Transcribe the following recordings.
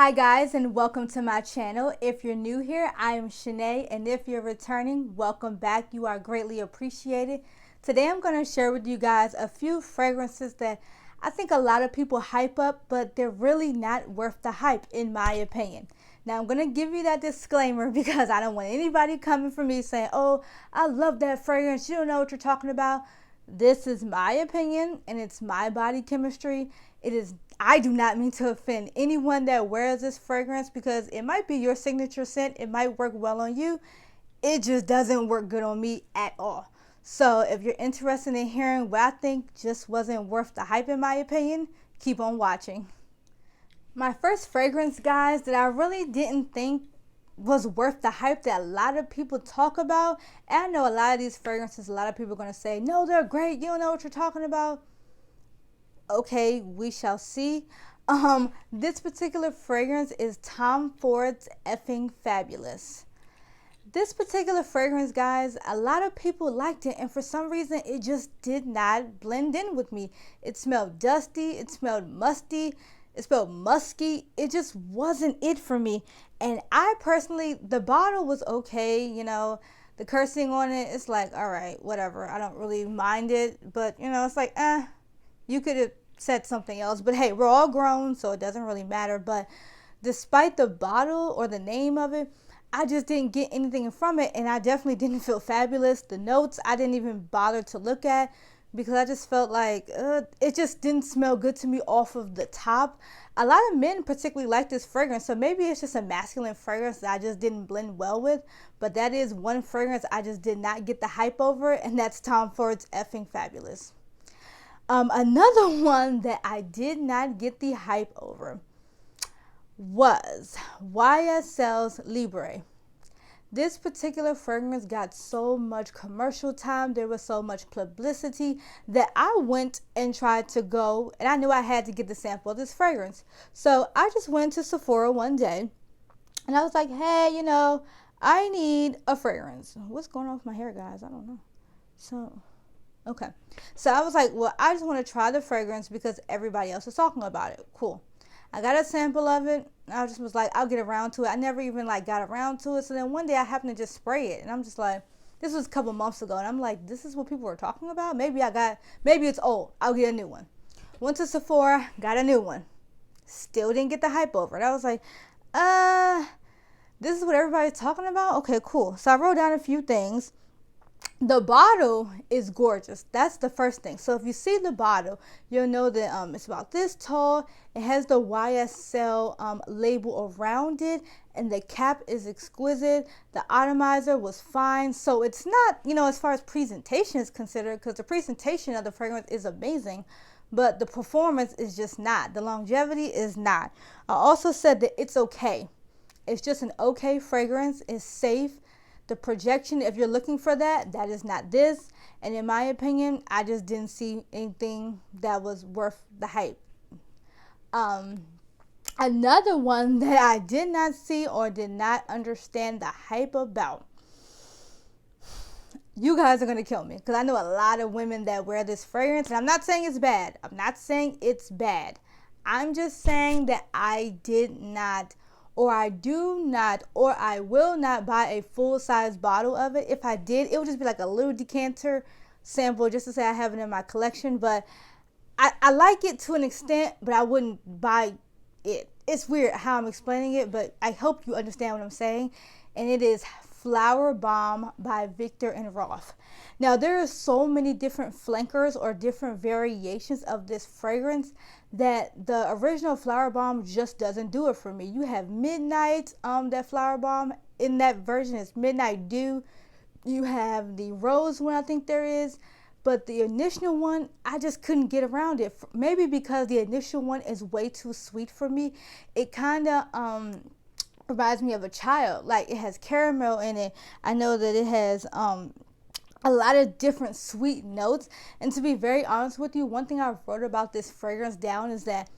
Hi guys, and welcome to my channel. If you're new here, I am Shanee, and if you're returning, welcome back. You are greatly appreciated. Today I'm going to share with you guys a few fragrances that I think a lot of people hype up, but they're really not worth the hype in my opinion. Now I'm going to give you that disclaimer because I don't want anybody coming for me saying, oh, I love that fragrance, you don't know what you're talking about. This is my opinion and it's my body chemistry. I do not mean to offend anyone that wears this fragrance because it might be your signature scent. It might work well on you. It just doesn't work good on me at all. So if you're interested in hearing what I think just wasn't worth the hype in my opinion, keep on watching. My first fragrance, guys, that I really didn't think was worth the hype that a lot of people talk about. And I know a lot of these fragrances, a lot of people are going to say, no, they're great. You don't know what you're talking about. Okay, we shall see. This particular fragrance is Tom Ford's Effing Fabulous. This particular fragrance, guys, a lot of people liked it, and for some reason it just did not blend in with me. It smelled dusty, it smelled musty, it smelled musky. It just wasn't it for me. And I personally, the bottle was okay, the cursing on it, it's like, all right, whatever. I don't really mind it, but it's like, you could have said something else, but hey, we're all grown, so it doesn't really matter. But despite the bottle or the name of it, I just didn't get anything from it, and I definitely didn't feel fabulous. The notes I didn't even bother to look at because I just felt like it just didn't smell good to me off of the top. A lot of men particularly like this fragrance, so maybe it's just a masculine fragrance that I just didn't blend well with, but that is one fragrance I just did not get the hype over, and that's Tom Ford's Effing Fabulous. Another one that I did not get the hype over was Celle Libre. This particular fragrance got so much commercial time, there was so much publicity that I went and tried to go, and I knew I had to get the sample of this fragrance. So I just went to Sephora one day and I was like, hey, I need a fragrance. What's going on with my hair, guys? I don't know. Okay. So I was like, well, I just want to try the fragrance because everybody else is talking about it. Cool. I got a sample of it. I just was like, I'll get around to it. I never even got around to it. So then one day I happened to just spray it. And I'm just like, this was a couple months ago. And I'm like, this is what people were talking about? Maybe it's old. I'll get a new one. Went to Sephora, got a new one. Still didn't get the hype over it. I was like, this is what everybody's talking about? Okay, cool. So I wrote down a few things. The bottle is gorgeous. That's the first thing. So if you see the bottle, you'll know that it's about this tall. It has the YSL label around it, and the cap is exquisite. The atomizer was fine. So it's not, as far as presentation is considered, because the presentation of the fragrance is amazing, but the performance is just not. The longevity is not. I also said that it's okay. It's just an okay fragrance. It's safe. The projection, if you're looking for that, that is not this. And in my opinion, I just didn't see anything that was worth the hype. Another one that I did not see or did not understand the hype about. You guys are going to kill me because I know a lot of women that wear this fragrance. And I'm not saying it's bad. I'm not saying it's bad. I'm just saying that I did not, or I do not, or I will not buy a full-size bottle of it. If I did, it would just be like a little decanter sample just to say I have it in my collection. But I like it to an extent, but I wouldn't buy it. It's weird how I'm explaining it, but I hope you understand what I'm saying. And it is Flowerbomb by Viktor and Rolf. Now, there are so many different flankers or different variations of this fragrance that the original Flowerbomb just doesn't do it for me. You have Midnight, that Flowerbomb. In that version is Midnight Dew. You have the Rose one, I think there is. But the initial one, I just couldn't get around it. Maybe because the initial one is way too sweet for me. It kind of reminds me of a child. Like, it has caramel in it. I know that it has a lot of different sweet notes. And to be very honest with you, one thing I wrote about this fragrance down is that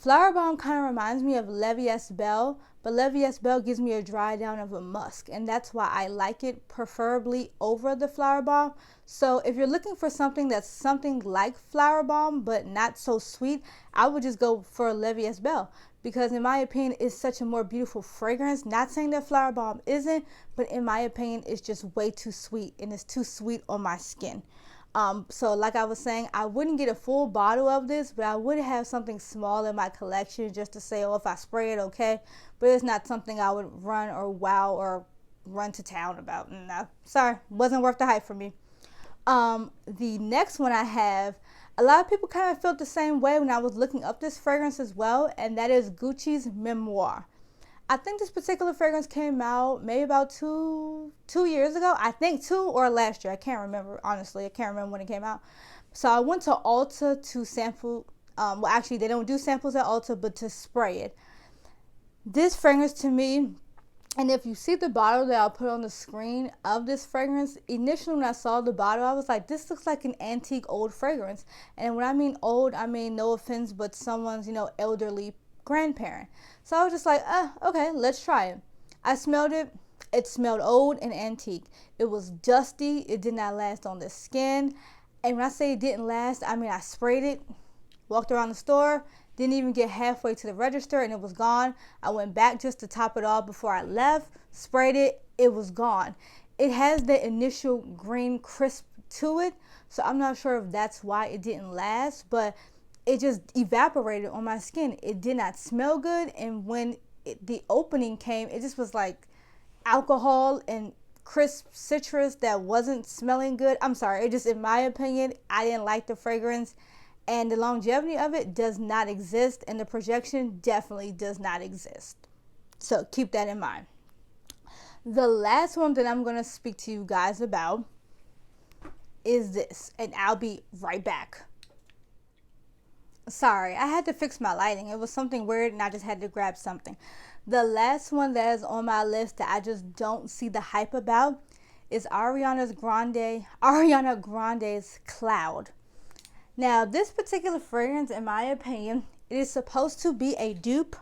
Flowerbomb kind of reminds me of Levi's Belle, but Levi's Belle gives me a dry down of a musk, and that's why I like it preferably over the Flowerbomb. So if you're looking for something that's something like Flowerbomb but not so sweet, I would just go for Levi's Belle, because in my opinion it's such a more beautiful fragrance. Not saying that Flowerbomb isn't, but in my opinion it's just way too sweet, and it's too sweet on my skin. So like I was saying, I wouldn't get a full bottle of this, but I would have something small in my collection just to say, oh, if I spray it, okay. But it's not something I would run or wow or run to town about. No, sorry, wasn't worth the hype for me. The next one I have, a lot of people kind of felt the same way when I was looking up this fragrance as well, and that is Gucci's Memoir. I think this particular fragrance came out maybe about two years ago. I think 2 or last year. I can't remember, honestly. I can't remember when it came out. So I went to Ulta to sample. Well, actually, they don't do samples at Ulta, but to spray it. This fragrance to me, and if you see the bottle that I'll put on the screen of this fragrance, initially when I saw the bottle, I was like, this looks like an antique old fragrance. And when I mean old, I mean no offense, but someone's, elderly grandparent. So I was just like, okay, let's try it. I smelled it. It smelled old and antique. It was dusty. It did not last on the skin. And when I say it didn't last, I mean I sprayed it, walked around the store, didn't even get halfway to the register, and it was gone. I went back just to top it off before I left, sprayed it, it was gone. It has the initial green crisp to it, so I'm not sure if that's why it didn't last, but it just evaporated on my skin. It did not smell good, and when the opening came, it just was like alcohol and crisp citrus that wasn't smelling good. I'm sorry, it just, in my opinion, I didn't like the fragrance, and the longevity of it does not exist, and the projection definitely does not exist. So keep that in mind. The last one that I'm going to speak to you guys about is this, and I'll be right back. Sorry, I had to fix my lighting. It was something weird and I just had to grab something. The last one that is on my list that I just don't see the hype about is Ariana Grande's Cloud. Now, this particular fragrance, in my opinion, it is supposed to be a dupe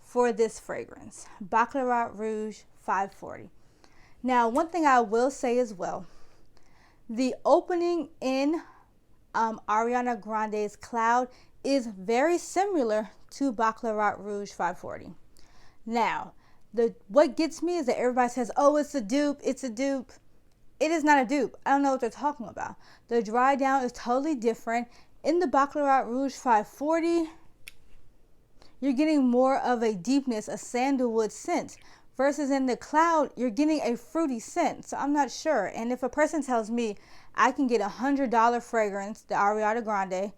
for this fragrance, Baccarat Rouge 540. Now, one thing I will say as well, the opening in Ariana Grande's Cloud is very similar to Baccarat Rouge 540. Now, what gets me is that everybody says, oh, it's a dupe, it's a dupe. It is not a dupe. I don't know what they're talking about. The dry down is totally different. In the Baccarat Rouge 540, you're getting more of a deepness, a sandalwood scent. Versus in the Cloud, you're getting a fruity scent. So I'm not sure. And if a person tells me I can get $100 fragrance, the Ariana Grande,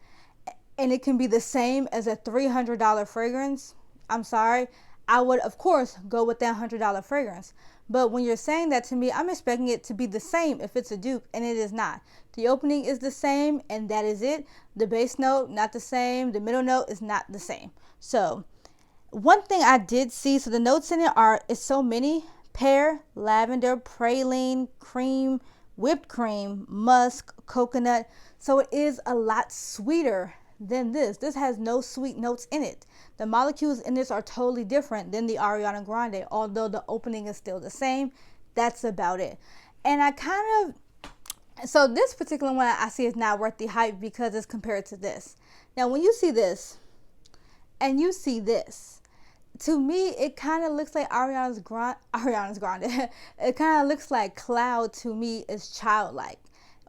and it can be the same as a $300 fragrance, I'm sorry, I would, of course, go with that $100 fragrance. But when you're saying that to me, I'm expecting it to be the same if it's a dupe, and it is not. The opening is the same, and that is it. The base note, not the same. The middle note is not the same. So one thing I did see, so the notes in it is so many: pear, lavender, praline, cream, whipped cream, musk, coconut. So it is a lot sweeter than this. This has no sweet notes in it. The molecules in this are totally different than the Ariana Grande, although the opening is still the same. That's about it. And so this particular one I see is not worth the hype because it's compared to this. Now, when you see this and you see this, to me, it kind of looks like Ariana's Grande. It kind of looks like Cloud to me is childlike.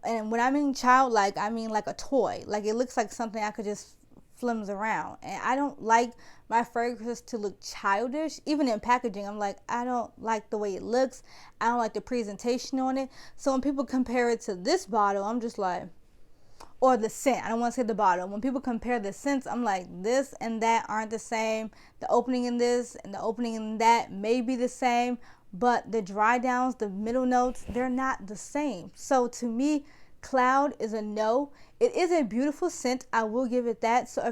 And when I mean childlike, I mean like a toy. Like it looks like something I could just flimms around. And I don't like my fragrances to look childish. Even in packaging, I'm like, I don't like the way it looks. I don't like the presentation on it. So when people compare it to this bottle, I'm just like, or the scent. I don't want to say the bottle. When people compare the scents, I'm like, this and that aren't the same. The opening in this and the opening in that may be the same, but the dry downs, the middle notes, they're not the same. So to me, Cloud is a no. It is a beautiful scent. I will give it that. So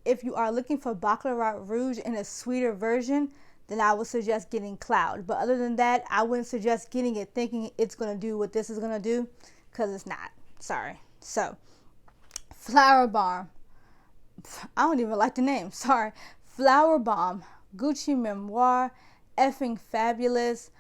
if you are looking for Baccarat Rouge in a sweeter version, then I would suggest getting Cloud. But other than that, I wouldn't suggest getting it thinking it's going to do what this is going to do, because it's not. Sorry. So Flowerbomb I don't even like the name, sorry. Flowerbomb, Gucci Memoir, Effing Fabulous,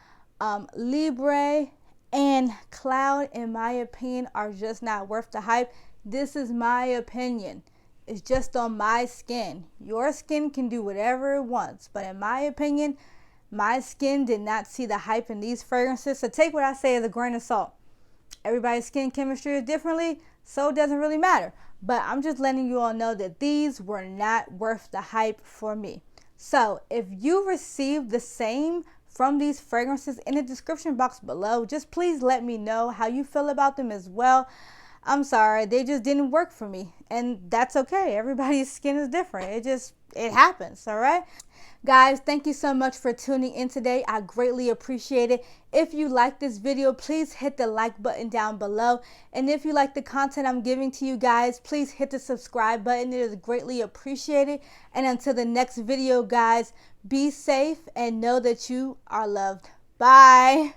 Libre, and Cloud, in my opinion, are just not worth the hype. This is my opinion. It's just on my skin. Your skin can do whatever it wants, but in my opinion, my skin did not see the hype in these fragrances. So take what I say as a grain of salt. Everybody's skin chemistry is differently, so it doesn't really matter. But I'm just letting you all know that these were not worth the hype for me. So if you received the same from these fragrances, in the description box below, just please let me know how you feel about them as well. I'm sorry, they just didn't work for me, and that's okay. Everybody's skin is different. It happens, all right? Guys, thank you so much for tuning in today. I greatly appreciate it. If you like this video, please hit the like button down below. And if you like the content I'm giving to you guys, please hit the subscribe button. It is greatly appreciated. And until the next video, guys, be safe and know that you are loved. Bye.